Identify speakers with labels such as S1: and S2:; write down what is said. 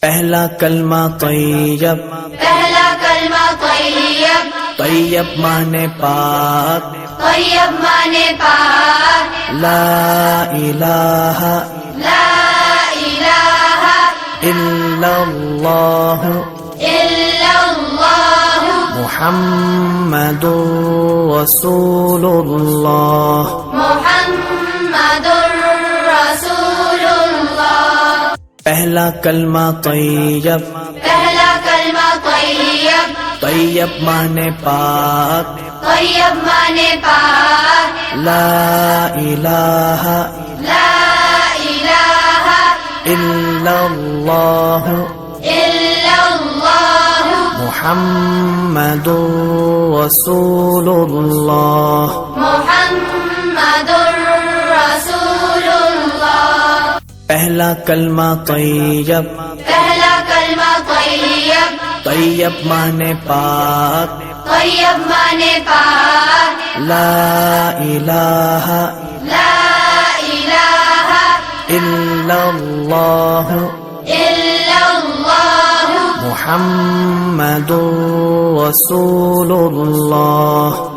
S1: پہلا کلمہ طیب،
S2: پہلا کلمہ طیب،
S1: طیب مانے پاک،
S2: طیب مانے پاک،
S1: لا الہ
S2: لا الہ
S1: الا اللہ
S2: الا اللہ
S1: محمد رسول اللہ۔
S2: محمد رسول اللہ۔
S1: پہلا کلمہ طیب،
S2: پہلا کلمہ طیب،
S1: طیب مانے پاک،
S2: طیب مانے پاک،
S1: لا الہ
S2: لا الہ
S1: الا اللہ
S2: الا اللہ
S1: محمد رسول اللہ۔
S2: محمد رسول اللہ۔
S1: پہلا کلمہ طیب،
S2: پہلا کلمہ طیب،
S1: طیب مانے پاک،
S2: طیب مانے پاک،
S1: لا الہ
S2: لا الہ
S1: الا اللہ
S2: الا اللہ
S1: محمد رسول اللہ۔